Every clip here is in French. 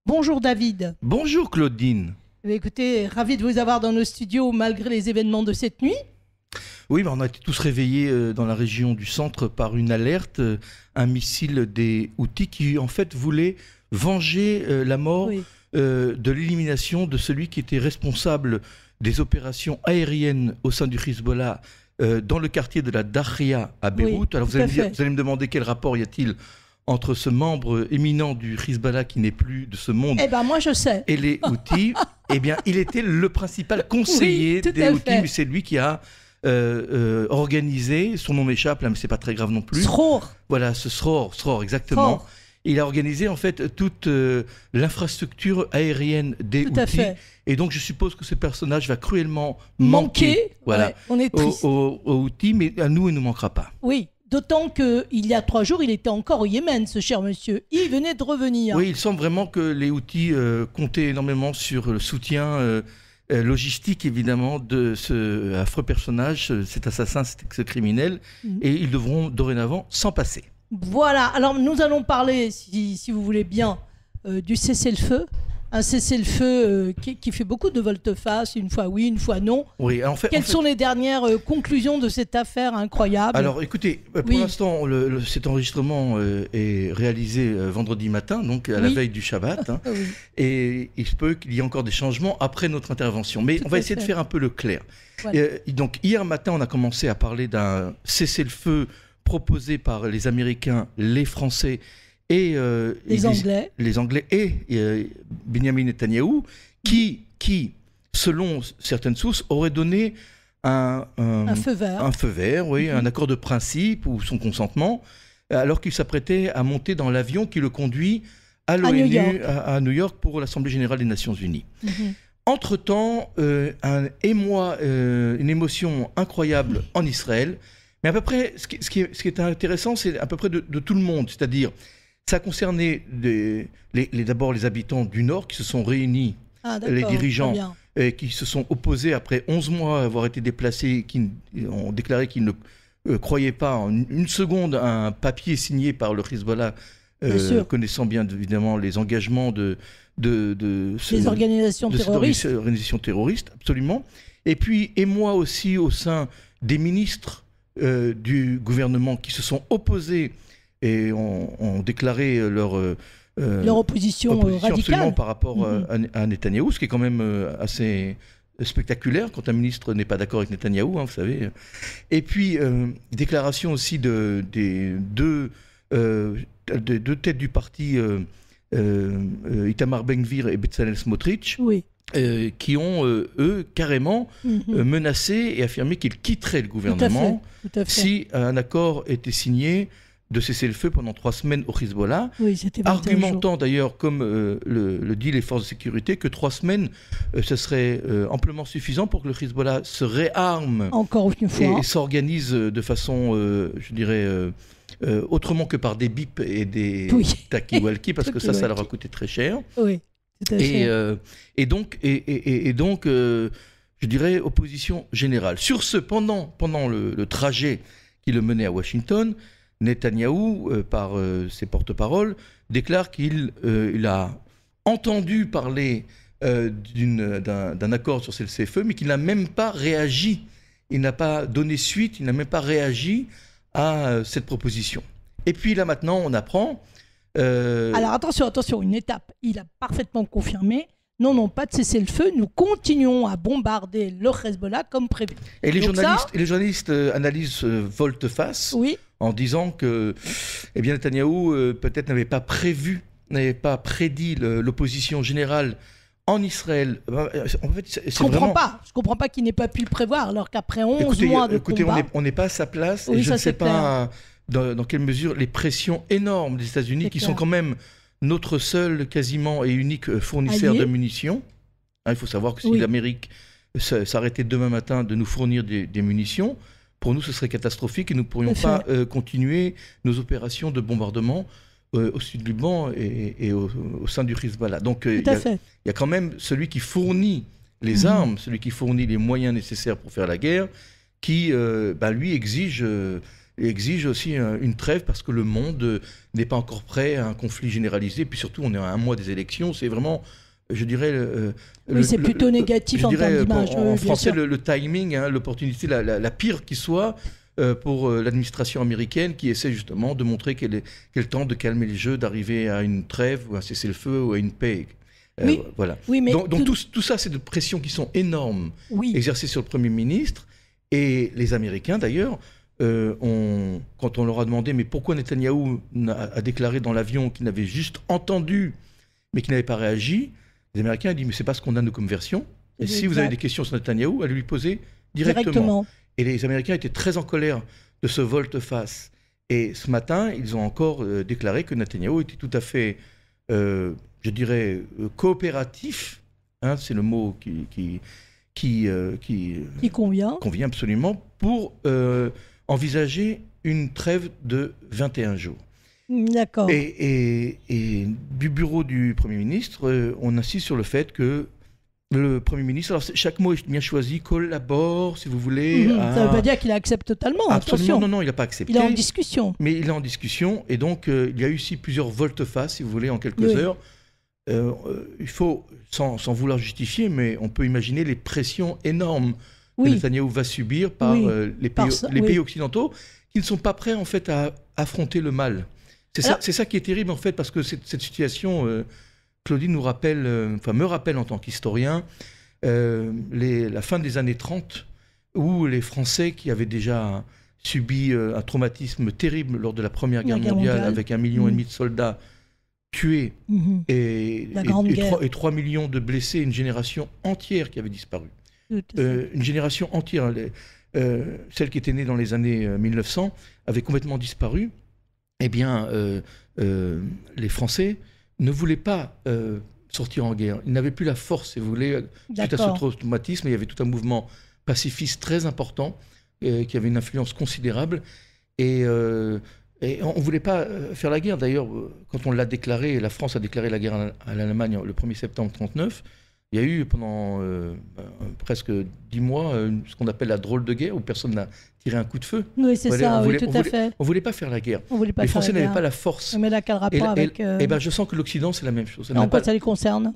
Bonjour David. Bonjour Claudine. Eh bien, écoutez, ravi de vous avoir dans nos studios malgré les événements de cette nuit. Oui, on a été tous réveillés dans la région du centre par une alerte, un missile des Houthis qui en fait voulait venger la mort de l'élimination de celui qui était responsable des opérations aériennes au sein du Hezbollah dans le quartier de la Dahria à Beyrouth. Oui, alors vous allez me demander quel rapport y a-t-il entre ce membre éminent du Hezbollah qui n'est plus de ce monde moi je sais. Et les Houthis. Eh bien, il était le principal conseiller des Houthis, mais c'est lui qui a organisé, son nom m'échappe là, mais c'est pas très grave non plus. Srour. Voilà, ce Srour, exactement. Srour. Il a organisé en fait toute l'infrastructure aérienne des Houthis. Et donc je suppose que ce personnage va cruellement manquer. Voilà, on est triste. Aux Houthis, mais à nous, il ne nous manquera pas. Oui. D'autant qu'il y a 3 jours, il était encore au Yémen, ce cher monsieur. Il venait de revenir. Oui, il semble vraiment que les Houthis comptaient énormément sur le soutien logistique, évidemment, de ce affreux personnage, cet assassin, ce criminel. Et ils devront dorénavant s'en passer. Voilà. Alors, nous allons parler, si vous voulez bien, du cessez-le-feu. Un cessez-le-feu qui fait beaucoup de volte-face, une fois oui, une fois non. Oui, Quelles sont les dernières conclusions de cette affaire incroyable? Alors écoutez, pour l'instant, cet enregistrement est réalisé vendredi matin, donc à la veille du Shabbat. Hein, et il se peut qu'il y ait encore des changements après notre intervention. Mais on va essayer de faire un peu le clair. Voilà. Donc hier matin, on a commencé à parler d'un cessez-le-feu proposé par les Américains, les Français et les Anglais et Benjamin Netanyahou, qui, selon certaines sources, auraient donné un feu vert, un accord de principe ou son consentement, alors qu'il s'apprêtait à monter dans l'avion qui le conduit à l'ONU, à New York, pour l'Assemblée générale des Nations Unies. Entre-temps, une émotion incroyable en Israël, mais à peu près, ce qui est intéressant, c'est à peu près de tout le monde, c'est-à-dire ça concernait d'abord les habitants du Nord qui se sont réunis, les dirigeants qui se sont opposés après 11 mois à avoir été déplacés, qui ont déclaré qu'ils ne croyaient pas en une seconde à un papier signé par le Hezbollah, connaissant bien évidemment les engagements des organisations terroristes, absolument. Et puis émoi aussi au sein des ministres du gouvernement qui se sont opposés et ont déclaré leur opposition radicale absolument par rapport à Netanyahou, ce qui est quand même assez spectaculaire quand un ministre n'est pas d'accord avec Netanyahou, vous savez. Et puis, déclaration aussi des deux têtes du parti, Itamar Ben-Gvir et Bezalel Smotrich, qui ont, eux, carrément menacé et affirmé qu'ils quitteraient le gouvernement si un accord était signé de cesser le feu pendant 3 semaines au Hezbollah, argumentant d'ailleurs, comme le dit les forces de sécurité, que 3 semaines, ce serait amplement suffisant pour que le Hezbollah se réarme encore une fois et s'organise de façon, je dirais, autrement que par des bips et des talkie-walkie, parce que ça leur a coûté très cher. Oui, tout à fait. Et donc, je dirais, opposition générale. Sur ce, pendant le trajet qui le menait à Washington, Netanyahou, par ses porte-paroles, déclare qu'il a entendu parler d'un accord sur le cessez-le-feu, mais qu'il n'a même pas réagi. Il n'a pas donné suite, il n'a même pas réagi à cette proposition. Et puis là maintenant, on apprend... Alors attention, une étape. Il a parfaitement confirmé. Non, pas de cessez-le-feu. Nous continuons à bombarder le Hezbollah comme prévu. Et les journalistes analysent volte-face en disant que Netanyahou peut-être n'avait pas prédit l'opposition générale en Israël. En fait, je comprends pas qu'il n'ait pas pu le prévoir, alors qu'après 11 mois de combat... on n'est pas à sa place, et je ne sais pas dans quelle mesure les pressions énormes des États-Unis, qui sont quand même notre seul, quasiment et unique fournisseur de munitions. Il faut savoir que si l'Amérique s'arrêtait demain matin de nous fournir des munitions, pour nous ce serait catastrophique et nous ne pourrions pas continuer nos opérations de bombardement au sud du Liban et au sein du Hezbollah. Donc il y a quand même celui qui fournit les armes, celui qui fournit les moyens nécessaires pour faire la guerre, qui lui exige exige aussi une trêve parce que le monde n'est pas encore prêt à un conflit généralisé. Puis surtout, on est à un mois des élections. C'est vraiment, je dirais... oui, c'est plutôt négatif en termes d'image. En français, le timing, hein, l'opportunité la pire qui soit pour l'administration américaine qui essaie justement de montrer qu'elle tente de calmer les jeux, d'arriver à une trêve ou à un cessez-le-feu ou à une paix. Oui. Voilà. Oui, mais donc tout ça, c'est de pressions qui sont énormes exercées sur le Premier ministre. Et les Américains, d'ailleurs, quand on leur a demandé mais pourquoi Netanyahou a déclaré dans l'avion qu'il n'avait juste entendu, mais qu'il n'avait pas réagi, les Américains ont dit mais c'est parce qu'on a nos conversions. Et si vous avez des questions sur Netanyahou, allez lui poser directement. Et les Américains étaient très en colère de ce volte-face. Et ce matin, ils ont encore déclaré que Netanyahou était tout à fait, je dirais, coopératif. Hein, c'est le mot qui convient absolument pour envisager une trêve de 21 jours. D'accord. Et du bureau du Premier ministre, on insiste sur le fait que le Premier ministre, alors chaque mot est bien choisi, collabore, si vous voulez. Ça ne veut pas dire qu'il accepte totalement, absolument, attention. Non, il n'a pas accepté. Il est en discussion. Mais il est en discussion, et donc il y a eu ici plusieurs volte-face, si vous voulez, en quelques heures. Il faut, sans vouloir justifier, mais on peut imaginer les pressions énormes que Netanyahou va subir par les pays occidentaux qui ne sont pas prêts en fait à affronter le mal. C'est ça qui est terrible en fait, parce que cette situation, Claudine me rappelle en tant qu'historien, la fin des années 30, où les Français qui avaient déjà subi un traumatisme terrible lors de la Première Guerre mondiale, avec 1,5 million de soldats tués et 3 millions de blessés, une génération entière qui avait disparu. Une génération entière, celle qui était née dans les années 1900, avait complètement disparu. Eh bien, les Français ne voulaient pas sortir en guerre. Ils n'avaient plus la force, si vous voulez, suite à ce traumatisme. Il y avait tout un mouvement pacifiste très important qui avait une influence considérable. Et on ne voulait pas faire la guerre. D'ailleurs, quand on l'a déclaré, la France a déclaré la guerre à l'Allemagne le 1er septembre 1939, il y a eu pendant presque 10 mois ce qu'on appelle la drôle de guerre, où personne n'a tiré un coup de feu. Oui, c'est ça, tout à fait. On ne voulait pas faire la guerre. Les Français n'avaient pas la force. Mais là, quel rapport avec... je sens que l'Occident, c'est la même chose. Quoi ça les concerne?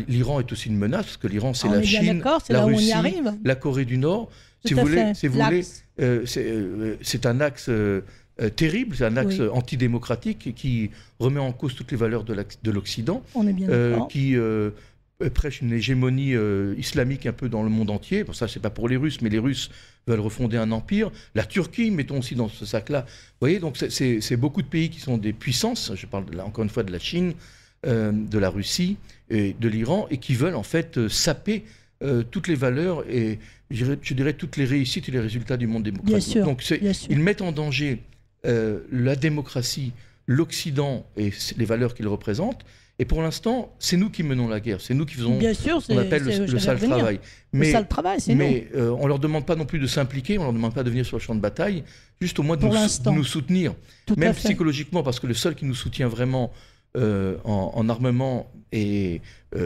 L'Iran est aussi une menace, parce que l'Iran, c'est la Chine, la Russie, arrive. La Corée du Nord. Si vous voulez, c'est un axe... terrible, c'est un axe antidémocratique qui remet en cause toutes les valeurs de l'Occident, qui prêche une hégémonie islamique un peu dans le monde entier. Bon, ça, c'est pas pour les Russes, mais les Russes veulent refonder un empire. La Turquie, mettons aussi dans ce sac-là. Vous voyez, donc c'est beaucoup de pays qui sont des puissances. Je parle encore une fois de la Chine, de la Russie et de l'Iran, et qui veulent en fait saper toutes les valeurs et je dirais toutes les réussites et les résultats du monde démocratique. Donc ils mettent en danger la démocratie, l'Occident et les valeurs qu'il représente. Et pour l'instant, c'est nous qui menons la guerre. C'est nous qui faisons ce qu'on appelle le sale travail. Le sale travail, c'est nous. Mais on ne leur demande pas non plus de s'impliquer, on ne leur demande pas de venir sur le champ de bataille, juste au moins de nous soutenir. Même psychologiquement, parce que le seul qui nous soutient vraiment en armement et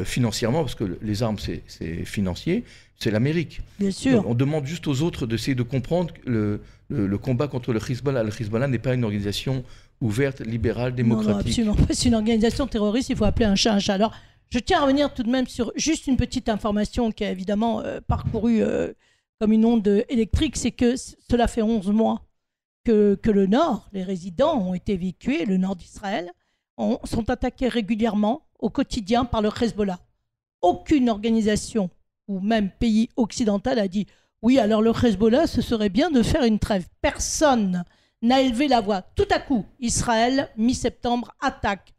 financièrement, parce que les armes, c'est financier, c'est l'Amérique. Bien sûr. Donc, on demande juste aux autres d'essayer de comprendre que le combat contre le Hezbollah. Le Hezbollah n'est pas une organisation ouverte, libérale, démocratique. Non, absolument pas. C'est une organisation terroriste, il faut appeler un chat un chat. Alors, je tiens à revenir tout de même sur juste une petite information qui a évidemment parcouru comme une onde électrique, c'est que cela fait 11 mois que le Nord, les résidents ont été évacués, le Nord d'Israël, sont attaqués régulièrement, au quotidien, par le Hezbollah. Aucune organisation ou même pays occidental a dit « Oui, alors le Hezbollah, ce serait bien de faire une trêve ». Personne n'a élevé la voix. Tout à coup, Israël, mi-septembre, attaque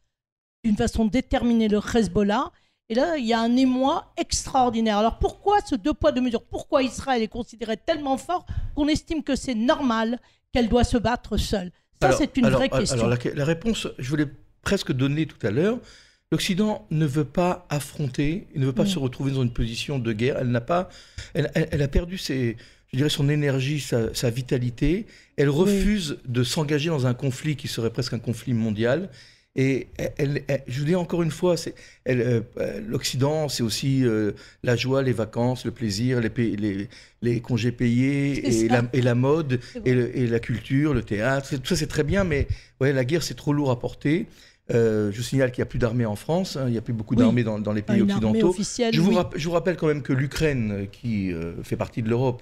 d'une façon déterminée le Hezbollah. Et là, il y a un émoi extraordinaire. Alors pourquoi ce deux poids, deux mesures? Pourquoi Israël est considéré tellement fort qu'on estime que c'est normal qu'elle doit se battre seule? Ça, c'est une vraie question. Alors la réponse, je voulais presque donner tout à l'heure. L'Occident ne veut pas affronter, il ne veut pas se retrouver dans une position de guerre. Elle a perdu son énergie, sa vitalité. Elle refuse de s'engager dans un conflit qui serait presque un conflit mondial. Et je vous dis encore une fois, l'Occident, c'est aussi la joie, les vacances, le plaisir, les congés payés, et la mode, et la culture, le théâtre. Tout ça, c'est très bien, mais ouais, la guerre, c'est trop lourd à porter. Je vous signale qu'il n'y a plus d'armées en France, hein, il n'y a plus beaucoup d'armées dans les pays occidentaux. Je vous rappelle quand même que l'Ukraine, qui fait partie de l'Europe,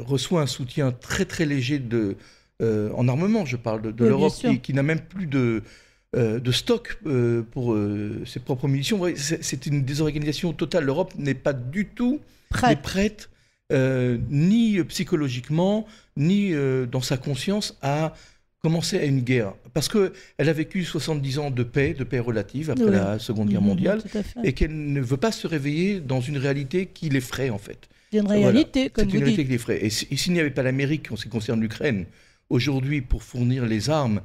reçoit un soutien très très léger en armement, je parle de l'Europe, qui n'a même plus de stock pour ses propres munitions. C'est une désorganisation totale. L'Europe n'est pas du tout prête, ni psychologiquement, ni dans sa conscience, à commencer à une guerre. Parce qu'elle a vécu 70 ans de paix relative après la Seconde Guerre mondiale, et qu'elle ne veut pas se réveiller dans une réalité qui l'effraie, en fait. C'est une réalité, comme vous dites. C'est une réalité qui l'effraie. Et s'il n'y avait pas l'Amérique, en ce qui concerne l'Ukraine, aujourd'hui, pour fournir les armes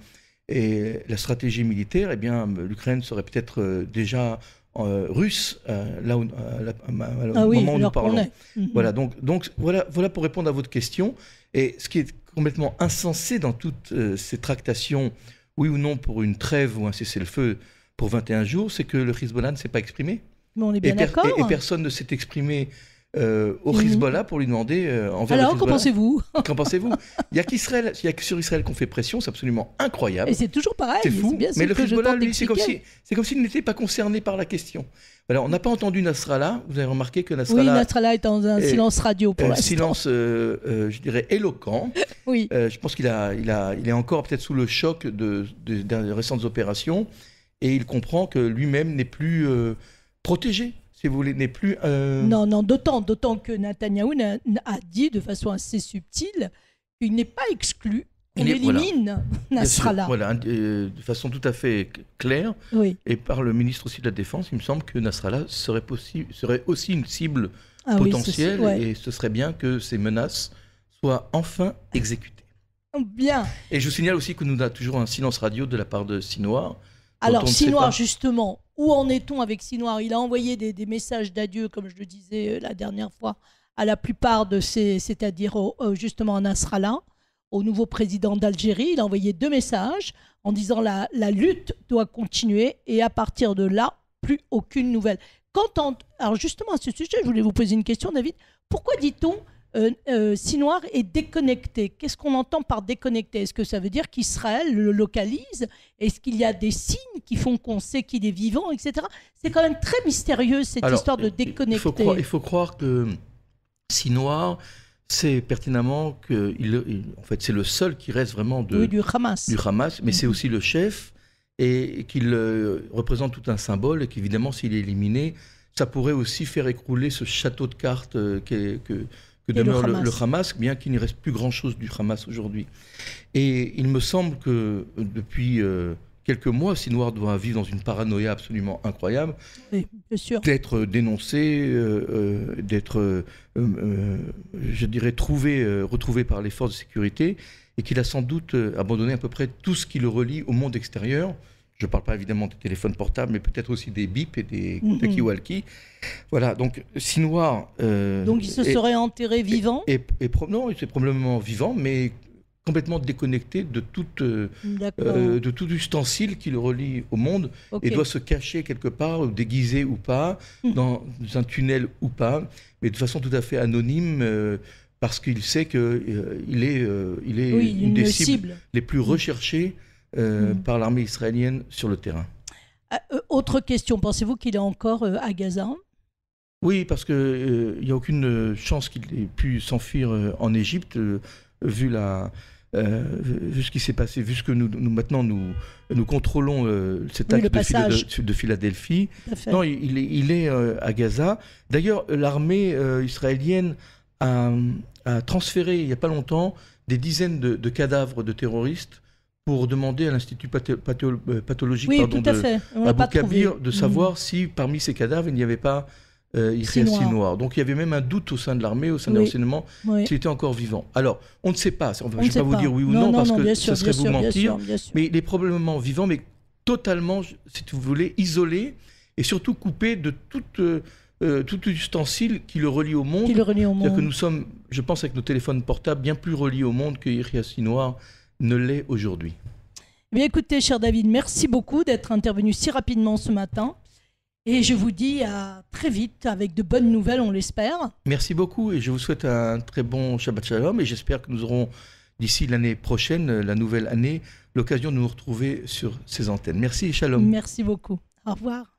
et la stratégie militaire, eh bien, l'Ukraine serait peut-être déjà russe, là où, au moment où nous parlons. Voilà, donc voilà pour répondre à votre question. Et ce qui est complètement insensé dans toutes ces tractations, oui ou non pour une trêve ou un cessez-le-feu pour 21 jours, c'est que le Hezbollah ne s'est pas exprimé. Mais on est bien d'accord. Et personne ne s'est exprimé au Hezbollah pour lui demander envers Alors, qu'en pensez-vous? Qu'en pensez-vous? Il n'y a que sur Israël qu'on fait pression, c'est absolument incroyable. Et c'est toujours pareil. C'est fou. Mais le Hezbollah, lui, c'est comme s'il n'était pas concerné par la question. Voilà, on n'a pas entendu Nasrallah. Vous avez remarqué que Nasrallah... Oui, Nasrallah est dans un silence radio pour l'instant. Silence, je dirais, éloquent. Oui. Je pense qu'il est encore peut-être sous le choc des récentes opérations, et il comprend que lui-même n'est plus protégé. Si vous voulez, n'est plus... Non, d'autant que Netanyahou a dit de façon assez subtile qu'il n'est pas exclu. On élimine Nasrallah. Voilà, de façon tout à fait claire. Oui. Et par le ministre aussi de la Défense, il me semble que Nasrallah serait aussi une cible potentielle. Oui, et ce serait bien que ces menaces soient enfin exécutées. Bien. Et je vous signale aussi que nous avons toujours un silence radio de la part de Sinoir. Alors, Sinoir, justement, où en est-on avec Sinoir? Il a envoyé des messages d'adieu, comme je le disais la dernière fois, à la plupart de c'est-à-dire justement à Nasrallah, au nouveau président d'Algérie. Il a envoyé 2 messages en disant la lutte doit continuer, et à partir de là, plus aucune nouvelle. Alors justement, à ce sujet, je voulais vous poser une question, David. Pourquoi dit-on Sinoir est déconnecté? Qu'est-ce qu'on entend par déconnecté? Est-ce que ça veut dire qu'Israël le localise? Est-ce qu'il y a des signes qui font qu'on sait qu'il est vivant, etc.? C'est quand même très mystérieux, cette histoire de déconnecté. Il faut croire que Sinoir sait pertinemment que en fait, c'est le seul qui reste vraiment du Hamas. Mais c'est aussi le chef, et qu'il représente tout un symbole, et qu'évidemment, s'il est éliminé, ça pourrait aussi faire écrouler ce château de cartes que demeure le Hamas, bien qu'il n'y reste plus grand-chose du Hamas aujourd'hui. Et il me semble que depuis quelques mois, Sinoir doit vivre dans une paranoïa absolument incroyable, oui, bien sûr, d'être dénoncé, d'être, je dirais, retrouvé par les forces de sécurité, et qu'il a sans doute abandonné à peu près tout ce qui le relie au monde extérieur. Je ne parle pas évidemment des téléphones portables, mais peut-être aussi des bips et des talkie-walkie. Voilà, donc Sinoir... donc il se serait enterré vivant? Non, il est probablement vivant, mais complètement déconnecté de tout ustensile qui le relie au monde, et doit se cacher quelque part, déguisé ou pas, dans un tunnel ou pas, mais de façon tout à fait anonyme, parce qu'il sait qu'il est une des cibles les plus recherchées par l'armée israélienne sur le terrain. Autre question, pensez-vous qu'il est encore à Gaza? Oui, parce qu'il n'y a aucune chance qu'il ait pu s'enfuir en Égypte, vu ce qui s'est passé, vu ce que nous contrôlons cet axe de Philadelphie. Non, il est à Gaza. D'ailleurs, l'armée israélienne a transféré, il n'y a pas longtemps, des dizaines de cadavres de terroristes pour demander à l'Institut pathologique Abou Kabir de savoir si parmi ces cadavres il n'y avait pas Sinoir. Donc il y avait même un doute au sein de l'armée, au sein de l'enseignement, s'il était encore vivant. Alors on ne sait pas, je ne vais pas vous dire oui ou non, parce que ce serait vous mentir, mais il est probablement vivant, mais totalement, si vous voulez, isolé, et surtout coupé de tout ustensile qui le relie au monde. C'est-à-dire que nous sommes, je pense, avec nos téléphones portables, bien plus reliés au monde que Yahya Sinoir ne l'est aujourd'hui. Eh bien, écoutez, cher David, merci beaucoup d'être intervenu si rapidement ce matin. Et je vous dis à très vite avec de bonnes nouvelles, on l'espère. Merci beaucoup et je vous souhaite un très bon Shabbat Shalom et j'espère que nous aurons d'ici l'année prochaine, la nouvelle année, l'occasion de nous retrouver sur ces antennes. Merci et Shalom. Merci beaucoup. Au revoir.